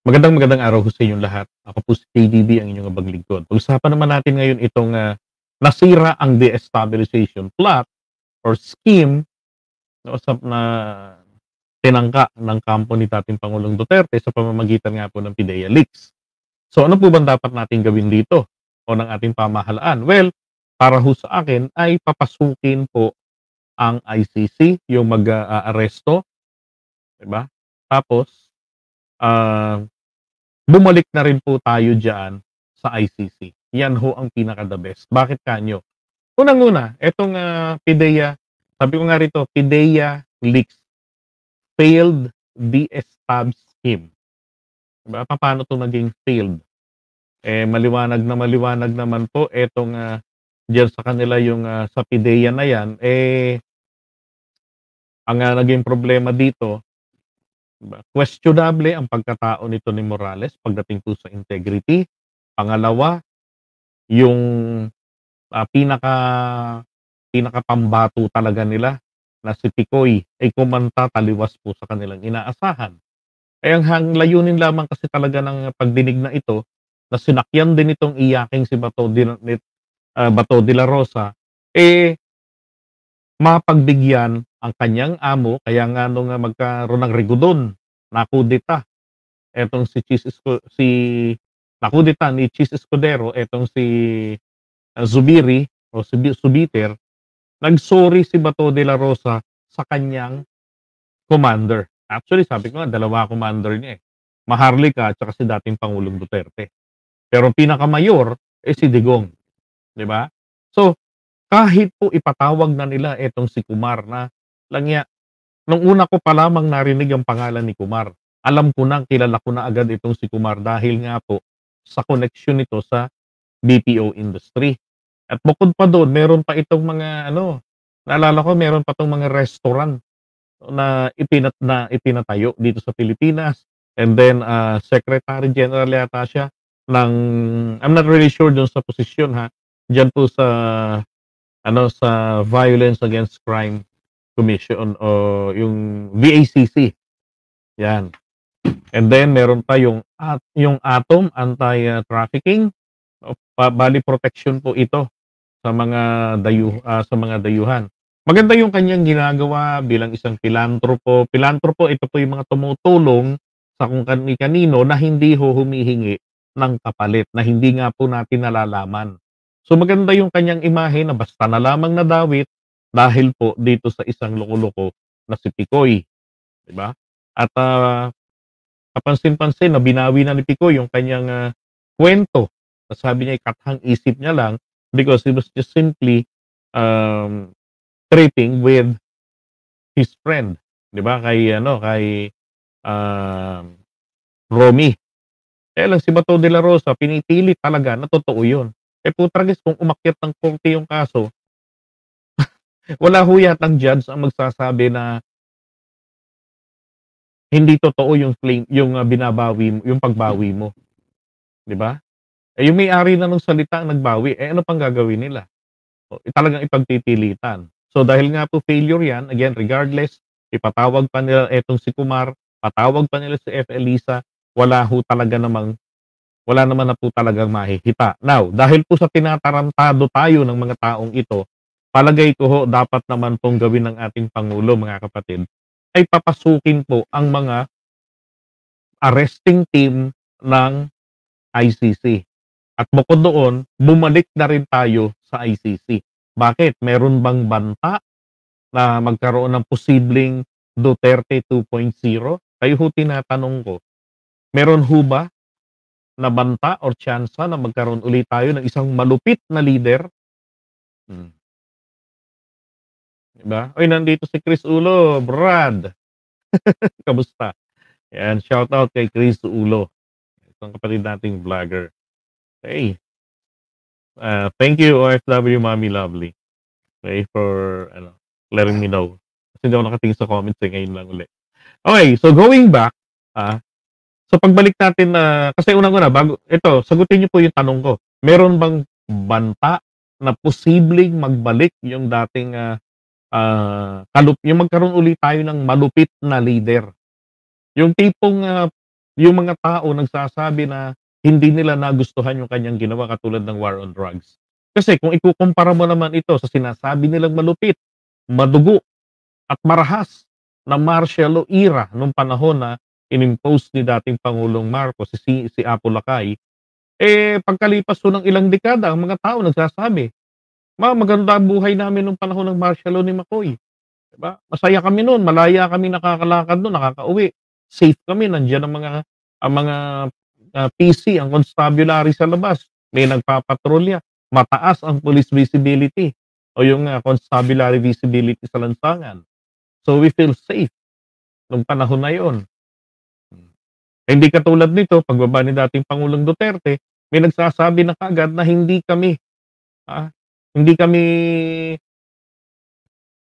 Magandang araw ho sa inyong lahat. Ako po si KDB, ang inyong abaglingkod. Pag-usapan naman natin ngayon itong nasira ang destabilization plot or scheme na usap na tinangka ng kampo ni dating Pangulong Duterte sa pamamagitan nga po ng PIDEA leaks. So ano po bang dapat natin gawin dito o ng ating pamahalaan? Well, para ho sa akin ay papasukin po ang ICC, yung mag-aaresto, di ba? Tapos, ah bumalik na rin po tayo diyan sa ICC. Yan ho ang pinaka-the best. Bakit kanyo? Unang-una, etong, PIDEA, sabi ko nga rito, PIDEA leaks, failed DSTAB scheme. Diba, papaano 'to naging failed? Eh, maliwanag naman po etong, diyan sa kanila yung, sa PIDEA na yan, eh, ang, naging problema dito, diba, questionable ang pagkatao nito ni Morales pagdating po sa integrity. Pangalawa, yung pinaka pinakapambato talaga nila na si Picoy ay kumanta taliwas po sa kanilang inaasahan. Ay ang layunin lamang kasi talaga ng pagdinig na ito na sinakyan din itong iyaking si Bato de la Rosa, eh, mapagbigyan ang kanyang amo kaya nga nung, magkaroon ng rigudon, nakudeta etong si nakudeta ni Chis Escudero etong si Zubiri o Subiter, nag-sorry si Bato de la Rosa sa kanyang commander. Actually, sabi ko nga, dalawa commander niya eh. Maharlika at saka si dating Pangulong Duterte. Pero ang pinakamayor eh si Digong, di ba? So, kahit po ipatawag na nila etong si Kumar na langya, nung una ko pa lamang narinig ang pangalan ni Kumar, alam ko na, kilala ko na agad itong si Kumar dahil nga po sa connection nito sa BPO industry. At bukod pa doon, meron pa itong mga ano, naalala ko meron pa 'tong mga restaurant na ipinatayo dito sa Pilipinas. And then, Secretary General yata siya ng, I'm not really sure dun sa posisyon ha, diyan po sa ano, sa Violence Against Crime Commission o yung VACC, 'yan. And then meron pa yung ATOM, Anti-Trafficking, bali protection po ito sa mga sa mga dayuhan. Maganda yung kanyang ginagawa bilang isang pilantropo. Pilantropo, ito po yung mga tumutulong sa kung kani-kanino na hindi humihingi ng kapalit, na hindi nga po natin nalalaman. So maganda yung kanyang imahe na basta na lamang nadawit dahil po dito sa isang loko-loko na si Picoy, 'di ba? At kapansin-pansin na binawi na ni Picoy yung kanyang kwento. Sabi niya ikathang isip niya lang because he was just simply um, tripping with his friend, 'di ba? Kay um, Romy. Kaya lang si Bato de la Rosa pinipilit talaga na totoo 'yun. Eh putragis kung umakyat ng korte yung kaso, wala ho yatang judge ang magsasabi na hindi totoo yung claim, yung binabawi mo, yung pagbawi mo, 'di ba? Eh yung may-ari na ng salita ang nagbawi, eh ano pang gagawin nila? O, talagang ipagpipilitan. So dahil nga po failure 'yan, again regardless, ipatawag pa nila etong si Kumar, patawag pa nila si F. Elisa, wala naman na po talagang mahihita. Now, dahil po sa tinatarantado tayo ng mga taong ito, palagay ko ho dapat naman pong gawin ng ating Pangulo, mga kapatid, ay papasukin po ang mga arresting team ng ICC. At bukod doon, bumalik na rin tayo sa ICC. Bakit? Meron bang banta na magkaroon ng posibleng Duterte 2.0? Kayo ho tinatanong ko, meron ho ba na banta or tsansa na magkaroon ulit tayo ng isang malupit na leader? Hmm, 'di ba? Uy, nandito si Chris Ulo, Brad. Kamusta? Yan, shout out kay Chris Ulo. Itong kapatid nating vlogger. Hey, thank you OFW Mommy Lovely. Okay, for letting me know. Kasi hindi ako nakatingin sa comments ngayon lang ulit. Okay, so going back, so pagbalik natin na, kasi unang-una, bago, ito, sagutin niyo po yung tanong ko. Meron bang banta na posibleng magbalik yung dating, yung magkaroon ulit tayo ng malupit na leader? Yung tipong, yung mga tao nagsasabi na hindi nila nagustuhan yung kanyang ginawa katulad ng war on drugs. Kasi kung ikukumpara mo naman ito sa sinasabi nilang malupit, madugo, at marahas na martial law era nung panahon na inimpose ni dating Pangulong Marcos si Apo Lakay, pagkalipas po ng ilang dekada ang mga tao nagsasabi, maganda ang buhay namin nung panahon ng martial law ni Makoy." 'Di ba? Masaya kami no'n, malaya kami nakakalakad no'n, nakakauwi. Safe kami, nandiyan ang mga PC, ang constabulary sa labas, may nagpapatrolya, mataas ang police visibility o yung, constabulary visibility sa lansangan. So, we feel safe nung panahon na 'yon. Hmm. Hindi katulad nito, pagbaba ni dating Pangulong Duterte, may nagsasabi na kaagad na ah, hindi kami,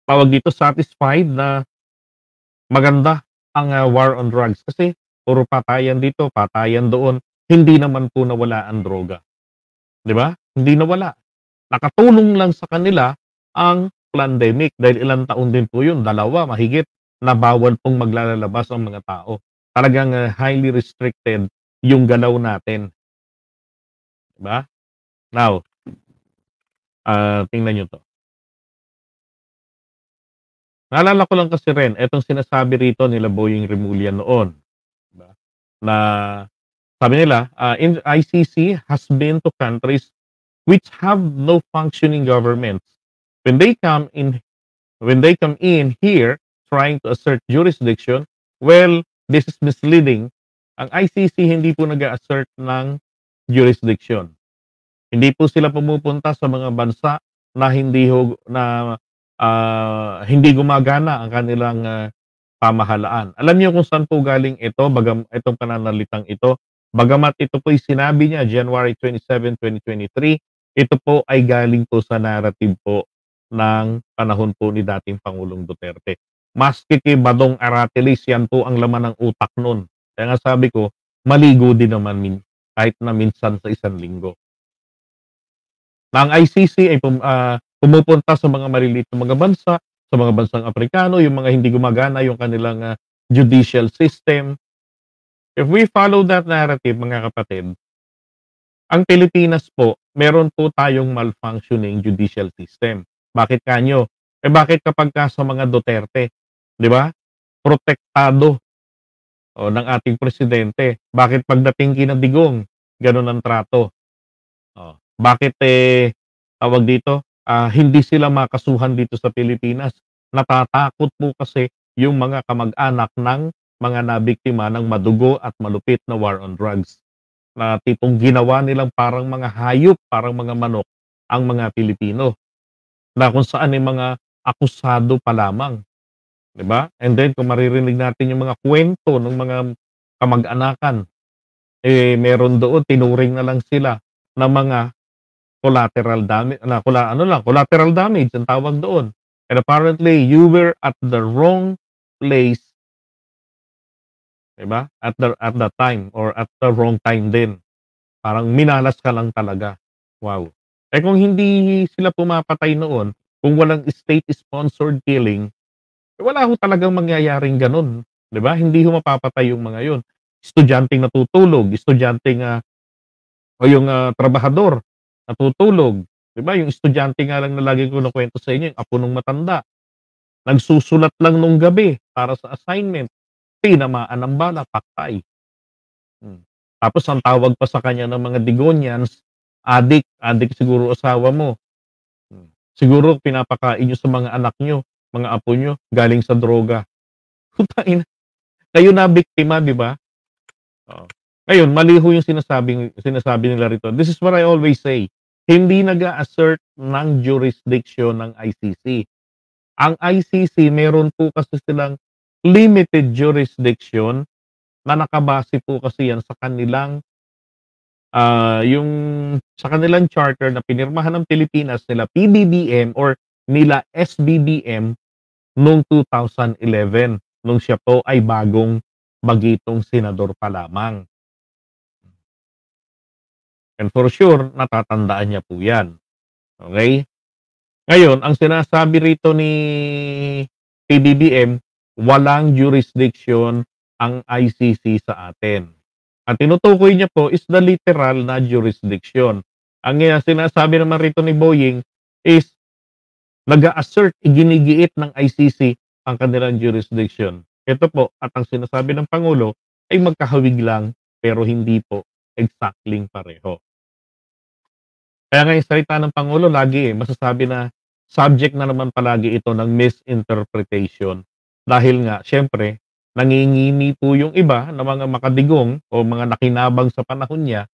tawag dito, satisfied na maganda ang, war on drugs kasi puro patayan dito, patayan doon. Hindi naman po nawala ang droga, 'di ba? Hindi nawala. Nakatulong lang sa kanila ang pandemic dahil ilang taon din po 'yun, 2 mahigit, na bawal pong maglalabas ang mga tao. Talagang, highly restricted yung galaw natin, 'di ba? Now, tingnan niyo 'to. Naalala ko lang kasi rin etong sinasabi rito nila Boying Rimulya noon, 'di ba, na sabi nila, in ICC has been to countries which have no functioning governments. When they come in when they come in here trying to assert jurisdiction, well, this is misleading. Ang ICC hindi po nag-a-assert ng jurisdiction. Hindi po sila pumupunta sa mga bansa na hindi gumagana ang kanilang, pamahalaan. Alam niyo kung saan po galing ito itong pananalitang ito? Bagamat ito po'y sinabi niya January 27, 2023, ito po ay galing po sa narrative po ng panahon po ni dating Pangulong Duterte. Maski kay Badong Aratilis, yan po ang laman ng utak nun. Kaya nga sabi ko, maligo din naman kahit na minsan sa isang linggo. Na ang ICC ay pumupunta sa mga maliliit na mga bansa, sa mga bansang Afrikano, yung mga hindi gumagana yung kanilang, judicial system. If we follow that narrative, mga kapatid, ang Pilipinas po, meron po tayong malfunctioning judicial system. Bakit kanyo? Bakit kapagka sa mga Duterte, 'di ba, protektado, ng ating presidente. Bakit pagdating kina Digong, gano'n ang trato? Bakit, tawag dito, hindi sila makasuhan dito sa Pilipinas? Natatakot po kasi yung mga kamag-anak ng mga nabiktima ng madugo at malupit na war on drugs. Na tipong ginawa nilang parang mga hayop, parang mga manok ang mga Pilipino. Na kung saan ay mga akusado pa lamang, 'di ba? And then kung maririnig natin yung mga kwento ng mga kamag-anakan, meron doon tinuring na lang sila na mga collateral damage ang tawag doon. And apparently, you were at the wrong place, 'di ba? At the time or at the wrong time din. Parang minalas ka lang talaga. Wow. Kung hindi sila pumapatay noon, kung walang state-sponsored killing, wala ho talagang mangyayaring gano'n, 'di ba? Hindi ho mapapatay yung mga 'yon. Estudyanteng natutulog, o yung, trabahador natutulog, 'di ba? Yung estudyante nga lang na lagi ko kinukuwento sa inyo, yung apo nung matanda, nagsusulat lang nung gabi para sa assignment, tinamaan ng bala, patay. Hmm. Tapos ang tawag pa sa kanya ng mga Digonians, adik siguro asawa mo. Siguro pinapakain niyo sa mga anak niyo, mga apo niyo, galing sa droga. Putangina, kayo na biktima, 'di ba? Oo. Ngayon mali ho yung sinasabi nila rito. This is what I always say, hindi nag-a-assert ng jurisdiction ng ICC. Ang ICC meron po kasi silang limited jurisdiction na nakabase po kasi yan sa kanilang, sa kanilang charter na pinirmahan ng Pilipinas nila PBBM or nila SBBM noong 2011, nung siya po ay bagitong senador pa lamang. And for sure, natatandaan niya po yan. Okay? Ngayon, ang sinasabi rito ni PBBM, walang jurisdiction ang ICC sa atin. Ang tinutukoy niya po is the literal na jurisdiction. Ang sinasabi naman rito ni Boying is nag-a-assert, iginigiit ng ICC ang kanilang jurisdiction. Ito po, at ang sinasabi ng Pangulo ay magkahawig lang pero hindi po exactly pareho. Kaya nga yung salita ng Pangulo lagi masasabi na subject na naman palagi ito ng misinterpretation. Dahil nga, siyempre, nangingimi po yung iba na mga makadigong o mga nakinabang sa panahon niya.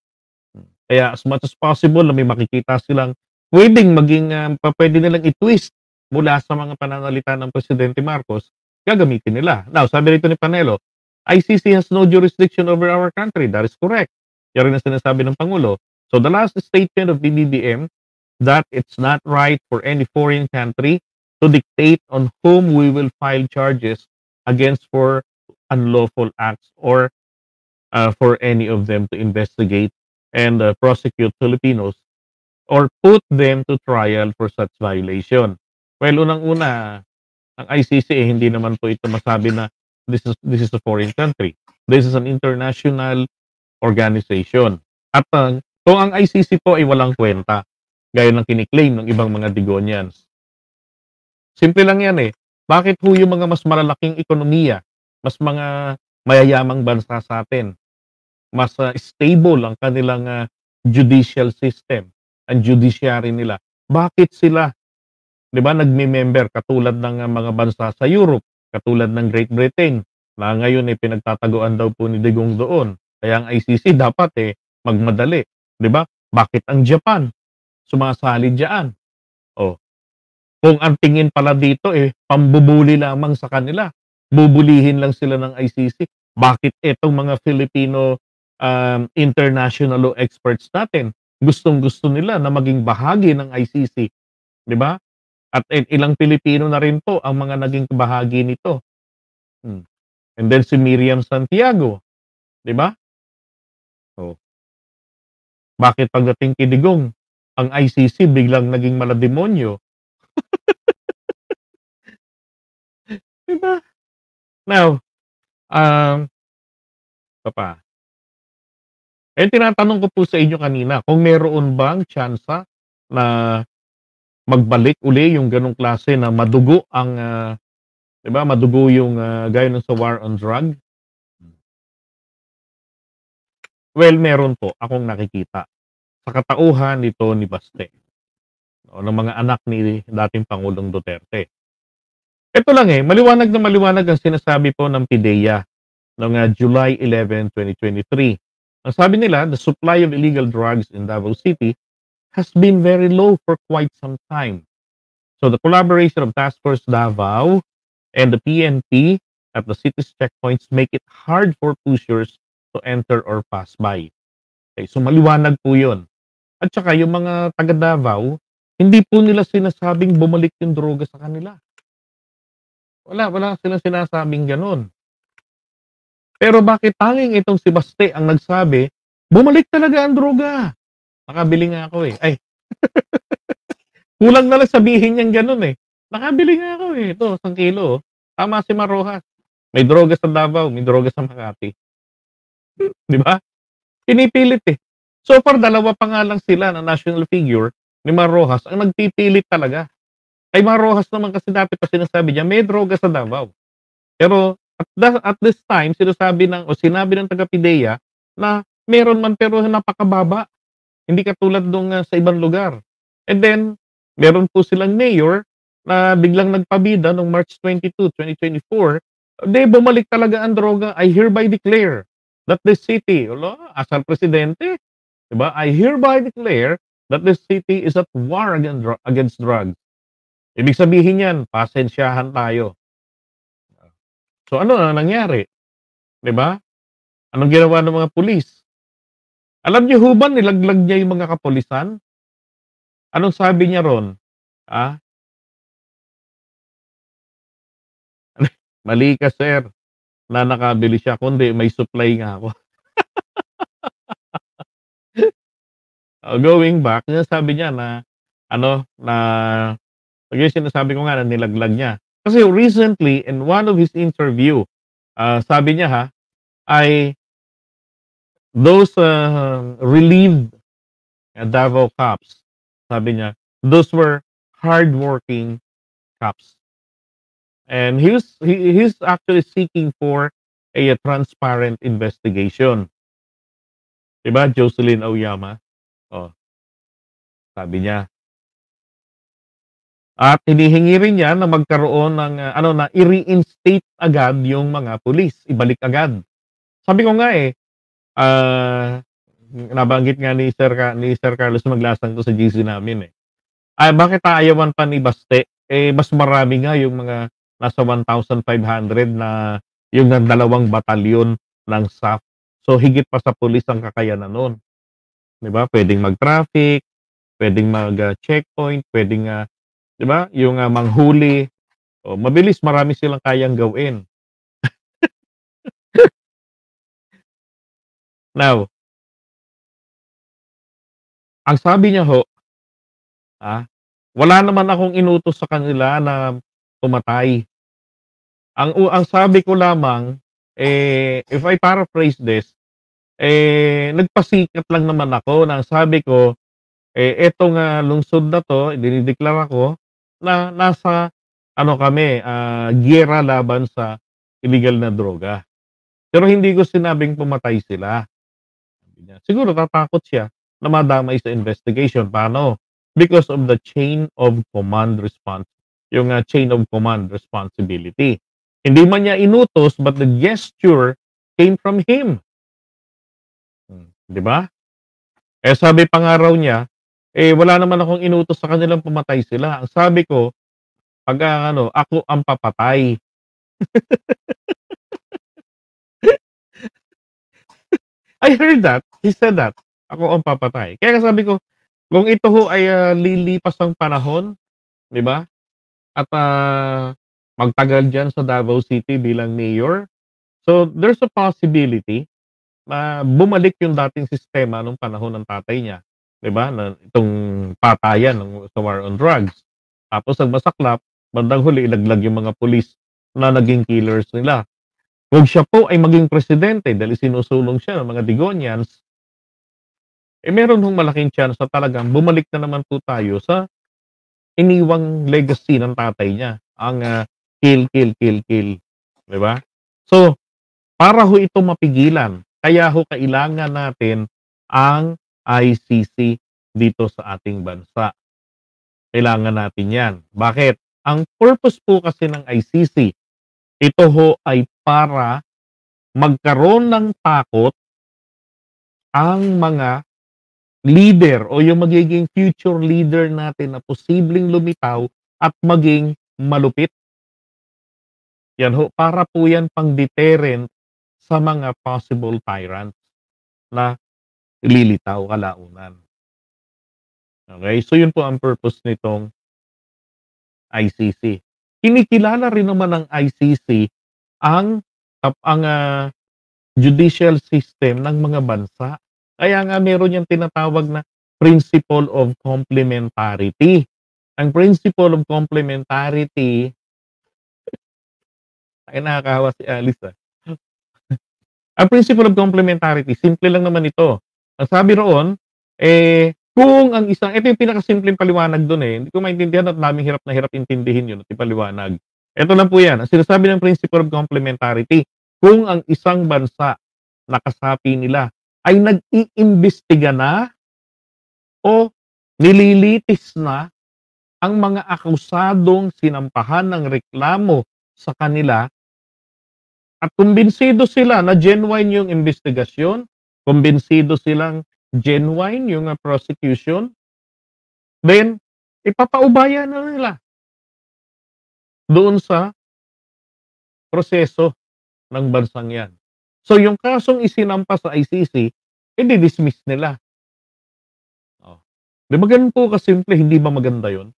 Kaya as much as possible na may makikita silang puwedeng maging, puwede nilang i-twist mula sa mga pananalita ng Presidente Marcos, gagamitin nila. Now, sabi rito ni Panelo, "ICC has no jurisdiction over our country." That is correct. Yan rin ang sinasabi ng Pangulo. So the last statement of BBBM that it's not right for any foreign country to dictate on whom we will file charges against for unlawful acts or for any of them to investigate and prosecute Filipinos or put them to trial for such violation. Well, unang-una, ang ICC hindi naman po ito masabi na this is a foreign country. This is an international organization. At kung ang ICC po ay walang kwenta, gaya ng kiniklaim ng ibang mga Digonians. Simple lang yan eh. Bakit ho yung mga mas malalaking ekonomiya, mas mga mayayamang bansa sa atin, mas stable ang kanilang judicial system, ang judiciary nila. Bakit sila, 'di ba, nagme-member katulad ng mga bansa sa Europe, katulad ng Great Britain, na ngayon ay pinagtataguan daw po ni Digong doon. Kaya ang ICC dapat magmadali, 'di ba? Bakit ang Japan sumasali diyan? Oh, kung ang tingin pala dito pambubuli lamang sa kanila, bubulihin lang sila ng ICC. Bakit itong mga Filipino international law experts natin, gustong-gusto nila na maging bahagi ng ICC, 'di ba? At ilang Pilipino na rin po ang mga naging bahagi nito. Hmm. And then si Miriam Santiago, 'di ba? Oh, bakit pagdating kay Digong, ang ICC biglang naging malademonyo, 'di ba? Now, pa pa tinatanong ko po sa inyo kanina kung meron bang tsansa na magbalik uli yung ganong klase na madugo ang, 'di ba, madugo yung, gaya ng sa war on drug? Well, meron po akong nakikita sa katauhan ni Tony Baste o ng mga anak ni dating Pangulong Duterte. Ito lang maliwanag na maliwanag ang sinasabi po ng PIDEA noong July 11, 2023. Ang sabi nila, the supply of illegal drugs in Davao City has been very low for quite some time. So the collaboration of Task Force Davao and the PNP at the city's checkpoints make it hard for pushers to enter or pass by. Okay, so maliwanag po yun. At saka yung mga taga Davao, hindi po nila sinasabing bumalik yung droga sa kanila. Wala silang sinasabing gano'n. Pero bakit tanging itong si Baste ang nagsabi, bumalik talaga ang droga. Nakabili nga ako Ay, kulang na lang sabihin niyang gano'n Nakabili nga ako Ito, 1 kilo. Tama si Marojas. May droga sa Davao, may droga sa Makati. 'Di ba? Pinipilit So far, dalawa pa nga lang sila na national figure ni Marojas ang nagpipilit talaga. Kay Marojas naman kasi dati pa sinasabi niya, may droga sa Davao. Pero at this time, sinasabi sinabi ng taga-PIDEA na meron man pero napakababa. Hindi katulad nung sa ibang lugar. And then, meron po silang mayor na biglang nagpabida noong March 22, 2024. Bumalik talaga ang droga. I hereby declare that this city, asal presidente, diba? I hereby declare that this city is at war against drugs. Ibig sabihin yan, pasensyahan tayo. So ano na nangyari? 'Di ba? Anong ginawa ng mga pulis? Alam niyo ho ba nilaglag niya yung mga kapulisan? Anong sabi niya ron? Ah, "Mali ka sir, na nakabili siya kundi may supply nga ako." Going back, sinasabi niya na na yung sinasabi ko nga na nilaglag niya. Kasi recently in one of his interview, sabi niya ay those, relieved Davao cops, sabi niya, those were hardworking cops. And he's actually seeking for a transparent investigation. 'Di ba, Jocelyn Auyama? Oh, sabi niya. At hinihingi rin niya na magkaroon ng, ano na i-reinstate agad yung mga pulis, ibalik agad. Sabi ko nga, nabanggit nga ni Sir Carlos Maglasang 'to sa GC namin, eh. Bakit aayawan pa ni Baste, mas marami nga yung mga nasa 1,500 na yung dalawang batalyon ng SAF. So, higit pa sa pulis ang kakayanan nun, 'di ba? Puwedeng mag-traffic, puwedeng checkpoint, puwedeng, 'di ba, yung, manghuli. Oh, mabilis, marami silang kayang gawin. Now, ang sabi niya ho, ah, wala naman akong inutos sa kanila na pumatay. Ang sabi ko lamang, if I paraphrase this, nagpasikat lang naman ako na sabi ko, etong, lungsod na 'to, dinideklara ko na nasa ano kami, giyera laban sa illegal na droga. Pero hindi ko sinabing pumatay sila. Sabi niya. Siguro tatakot siya na madamay sa investigation. Paano? Because of the chain of command response, yung, chain of command responsibility. Hindi man niya inutos but the gesture came from him. 'Di ba? Sabi pa nga raw niya, wala naman akong inutos sa kanilang pumatay sila. Ang sabi ko, pagka ano, ako ang papatay. I heard that. He said that. Ako ang papatay. Kaya sabi ko, kung ito ho ay, lilipas ang panahon, 'di ba? At, magtagal diyan sa Davao City bilang mayor. So, there's a possibility na bumalik yung dating sistema nung panahon ng tatay niya, 'di ba, na itong patayan sa war on drugs. Tapos ang masaklap, bandang huli ilaglag yung mga pulis na naging killers nila. Kung siya po ay maging presidente dahil sinusulong siya ng mga Digonians, meron hong malaking chance na talagang bumalik na naman po tayo sa iniwang legacy ng tatay niya, ang, kill, kill, kill, kill, 'di ba? So, para ho ito mapigilan, kaya ho kailangan natin ang ICC dito sa ating bansa. Kailangan natin 'yan. Bakit? Ang purpose po kasi ng ICC, ito ho ay para magkaroon ng takot ang mga leader o yung magiging future leader natin na posibleng lumitaw at maging malupit. Yan ho, para po yan pang-deterrent sa mga possible tyrants na lilitaw kalaunan. Okay? So yun po ang purpose nitong ICC. Kinikilala rin naman ng ICC ang judicial system ng mga bansa. Kaya nga meron yang tinatawag na principle of complementarity. Ang principle of complementarity ay nakakahawa si Alice, Ang principle of complementarity, simple lang naman ito. Ang sabi roon, kung ang isang, ito yung pinakasimpleng paliwanag doon, hindi ko maintindihan at daming hirap na hirap intindihin yun at ipaliwanag. Ito lang po yan. Ang sinasabi ng principle of complementarity, kung ang isang bansa na kasapi nila ay nag-iimbestiga na o nililitis na ang mga akusadong sinampahan ng reklamo sa kanila at kumbinsido sila na genuine yung investigasyon, kumbinsido silang genuine yung prosecution, then ipapaubaya na nila doon sa proseso ng bansang yan. So yung kasong isinampa sa ICC, i-dismiss nila. Oh. 'Di ba ganun po kasimple, hindi ba maganda yun?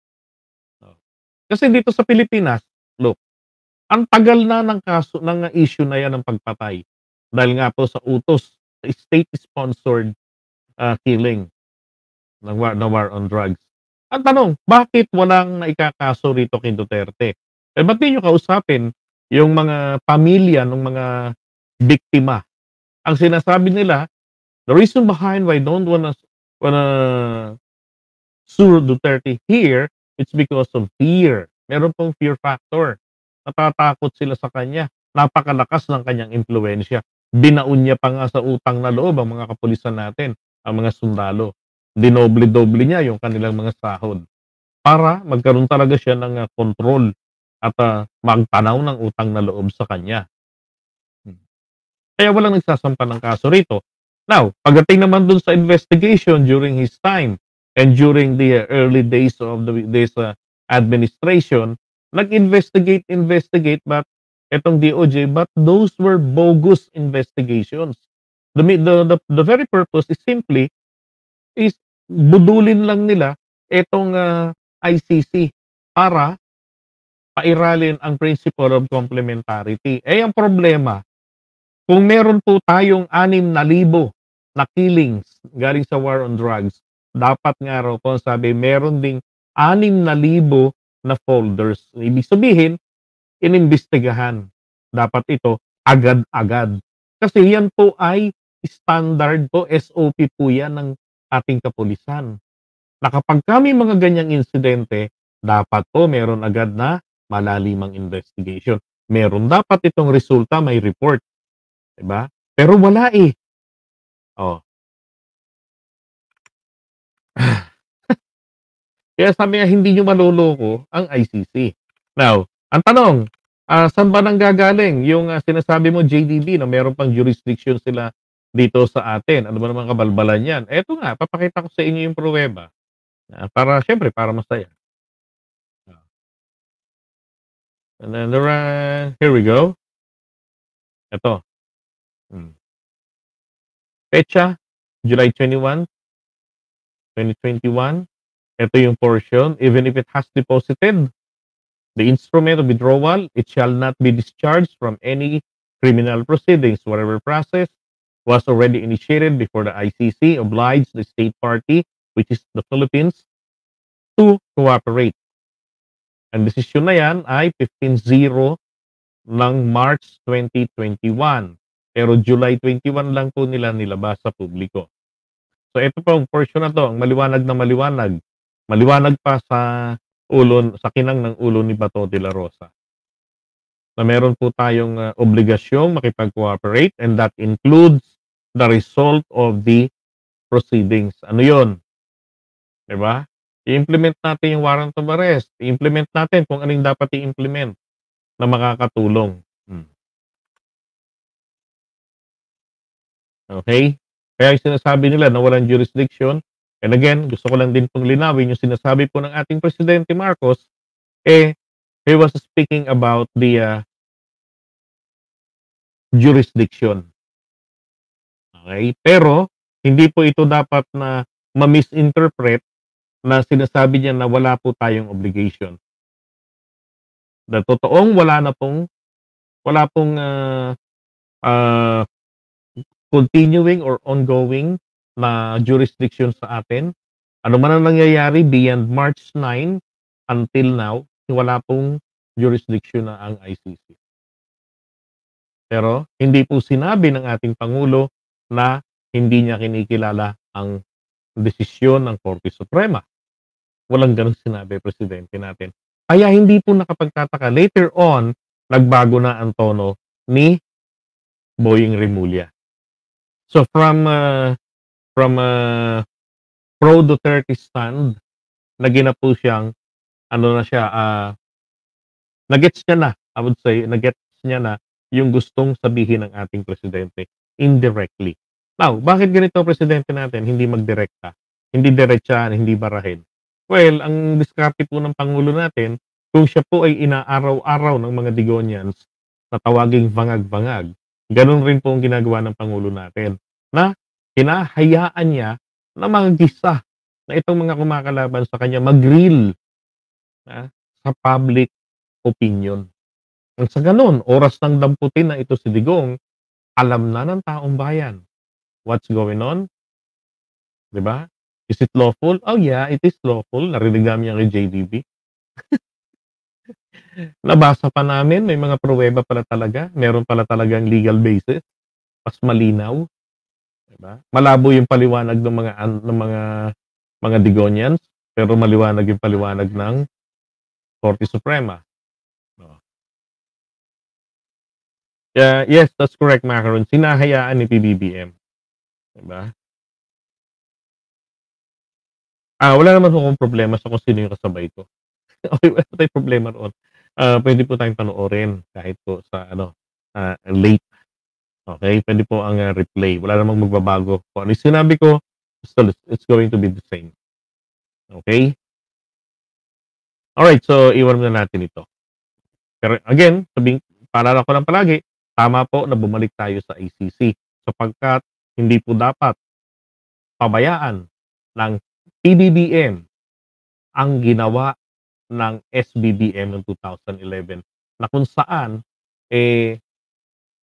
Oh. Kasi dito sa Pilipinas, look, ang tagal na ng kaso ng issue na yan ng pagpatay. Dahil nga po sa utos, sa state-sponsored killing ng war on drugs. Ang tanong, bakit walang naikakaso rito kay Duterte? Ba't di nyo kausapin yung mga pamilya ng mga biktima? Ang sinasabi nila, The reason behind why I don't wanna sue Duterte here, it's because of fear. Meron pong fear factor. Natatakot sila sa kanya. Napakalakas ng kanyang impluwensiya. Binaon niya pa nga sa utang na loob ang mga kapulisan natin, ang mga sundalo. Dinoble-doble niya yung kanilang mga sahod para magkaroon talaga siya ng kontrol at magtanaw ng utang na loob sa kanya. Hmm. Kaya walang nagsasampa ng kaso rito. Now, pagdating naman dun sa investigation during his time and during the early days of this administration, nag-investigate but etong DOJ, but those were bogus investigations. The very purpose is simply is budulin lang nila etong ICC para pairalin ang principle of complementarity. Eh, ang problema, kung meron po tayong 6,000 na killings galing sa war on drugs, dapat nga raw po sabi meron ding 6,000 na folders. Ibig sabihin, inimbestigahan. Dapat ito agad-agad. Kasi yan po ay standard po, SOP po yan ng ating kapulisan. Na kapag kami mga ganyang insidente, dapat po meron agad na malalimang investigation. Meron dapat itong resulta, may report. 'Di ba? Pero wala eh. Oh. Kaya sabi nga hindi niyo maloloko ang ICC. Now, ang tanong, saan ba nanggagaling yung sinasabi mo JDB na meron pang jurisdiction sila dito sa atin? Ano ba namang kabalbalan yan? Eto nga, papakita ko sa inyo yung pruweba. Para siyempre para masaya. And then here we go. Eto. Hmm. Petsa, July 21, 2021. Ito yung portion. Even if it has deposited the instrument of withdrawal, it shall not be discharged from any criminal proceedings. Whatever process was already initiated before the ICC obliged the state party, which is the Philippines, to cooperate. Ang desisyon na yan ay 15-0 ng March 2021. Pero July 21 lang po nila nilabas sa publiko. So ito po ang portion na to, ang maliwanag na maliwanag. Maliwanag pa sa sa kinang ng ulo ni Bato de la Rosa. Na meron po tayong obligasyong makipag-cooperate and that includes the result of the proceedings. Ano yun? Diba? I-implement natin yung warrant of arrest. I-implement natin kung anong dapat i-implement na makakatulong. Okay? Kaya yung sinasabi nila na walang jurisdiction, and again, gusto ko lang din pong linawin yung sinasabi po ng ating Presidente Marcos, he was speaking about the jurisdiction. Okay? Pero, hindi po ito dapat na ma-misinterpret na sinasabi niya na wala po tayong obligation. Na totoong wala pong continuing or ongoing na jurisdiction sa atin. Ano man ang nangyayari beyond March 9 until now, wala pong jurisdiction na ang ICC. Pero hindi po sinabi ng ating Pangulo na hindi niya kinikilala ang desisyon ng Korte Suprema. Walang ganun sinabi presidente natin. Kaya hindi po nakapagtataka. Later on, nagbago na ang tono ni Boying Rimulya. So from pro Duterte stand, naging na po siyang nagets niya na, I would say, nagets niya na yung gustong sabihin ng ating presidente indirectly. Now, bakit ganito presidente natin hindi magdirekta? Hindi diretsahan, hindi barahin. Well, ang diskarte po ng Pangulo natin, kung siya po ay inaaraw-araw ng mga Digonians na tawaging bangag-bangag, ganun rin po ang ginagawa ng Pangulo natin na hinahayaan niya na magisa na itong mga kumakalaban sa kanya mag-reel sa public opinion. At sa ganun, oras ng damputin na ito si Digong, alam na ng taong bayan what's going on. Diba? Is it lawful? Oh yeah, it is lawful. Narinig namin yan kay JDB. Nabasa pa namin, may mga pruweba pala talaga. Meron pala talagang legal basis. Mas malinaw. 'di ba? Malabo yung paliwanag ng mga Digonians, pero maliwanag yung paliwanag ng Korte Suprema, oh. Kaya yes, that's correct, Macaron, hinahayaan ni PBBM, 'di ba? Wala naman ho akong problema sa kung sino yung kasabay ko. Okey, wala tayong problema roon. Puwede po tayong panoorin kahit po sa ano, late, okey? Puwede po ang, replay, wala namang magbabago. Kung ano yung sinabi ko, still it's going to be the same, okey? Alright, so iwan muna natin ito. Pero again, paalala ko lang palagi, tama po na bumalik tayo sa ICC sapagkat hindi po dapat pabayaan ng PBBM ang ginawa ng SBBM noong 2011 na kung saan, eh,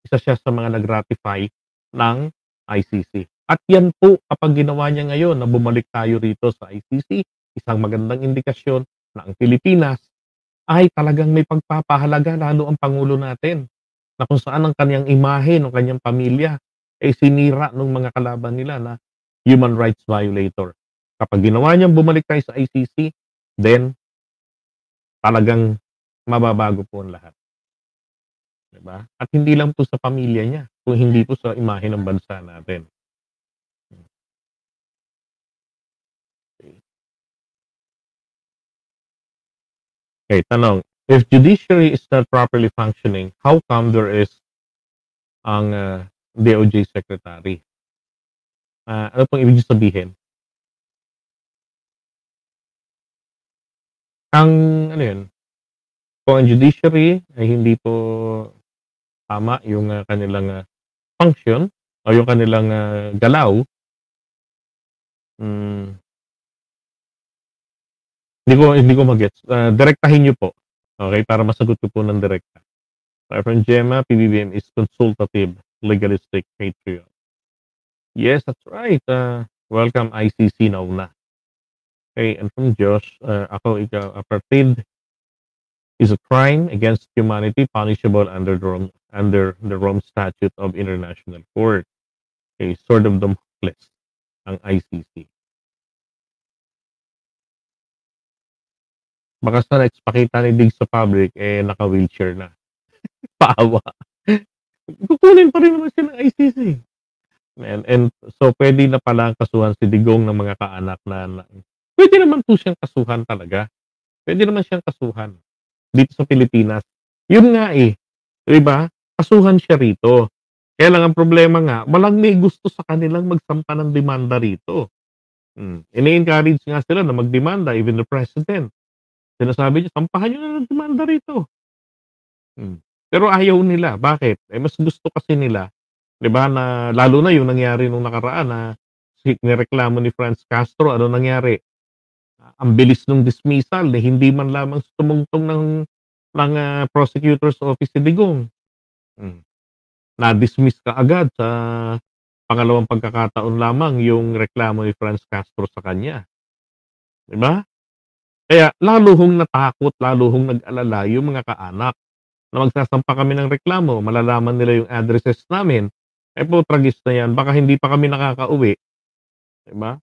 isa siya sa mga nag-ratify ng ICC. At yan po kapag ginawa niya ngayon na bumalik tayo rito sa ICC, isang magandang indikasyon na ang Pilipinas ay talagang may pagpapahalaga lalo ang pangulo natin, na kung saan ang kaniyang imahe nung kaniyang pamilya ay sinira nung mga kalaban nila na human rights violator. Kapag ginawa niyang bumalik tayo sa ICC, then talagang mababago po ang lahat, 'di ba? At hindi lang po sa pamilya niya, kung hindi po sa imahe ng bansa natin. Okay, tanong, if judiciary is not properly functioning, how come there is ang, DOJ secretary? Ano pong ibig sabihin? Ang ano 'yun, kung ang judiciary ay hindi po tama yung, kanilang, function o yung kanilang, galaw, hmm, hindi ko ma-gets, direktahin niyo po, okey, para masagot ko po ng direkta. From Gemma, PBBM is consultative, legalistic, patriot. Yes, that's right, welcome ICC nauna. Okay, and from Josh, ako, ikaw, apartheid is a crime against humanity punishable under the Rome Statute of International Court. Okay, Sword of Damocles ang ICC. Baka sa next pakita ni Diggs sa public, naka-wheelchair na. Paawa. Kukunin pa rin naman siya ng ICC. And so puwede na palang kasuhan si Digong ng mga kaanak na puwede naman po siyang kasuhan talaga. Puwede naman siyang kasuhan dito sa Pilipinas. Yun nga, 'di ba? Kasuhan siya rito. Kaya lang ang problema nga, walang may gusto sa kanilang magsampa ng demanda rito. Ini-encourage nga sila na magdemanda, even the president. Sinasabi niya, "Sampahan niyo na ng demanda rito." Hmm. Pero ayaw nila, bakit? Mas gusto kasi nila, 'di ba, na lalo na yung nangyari nung nakaraan na nireklamo ni Franz Castro, ano nangyari? Ang bilis nung dismissal, hindi man lamang tumungtong ng prosecutor's office si Digong. Hmm. Na-dismiss kaagad sa pangalawang pagkakataon lamang yung reklamo ni Franz Castro sa kanya, 'di ba? Kaya lalo hong natakot, lalo hong nag-alala yung mga kaanak na magsasampa kami ng reklamo, malalaman nila yung addresses namin, putragis na yan, baka hindi pa kami nakakauwi, 'di ba?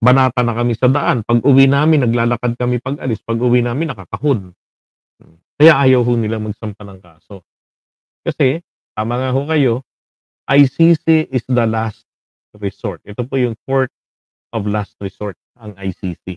Banata na kami sa daan, pag-uwi namin naglalakad kami pag-alis, pag-uwi namin nakakahon. Kaya ayaw ho nilang magsampa ng kaso. Kasi tama nga ho kayo, ICC is the last resort. Ito po yung court of last resort, ang ICC.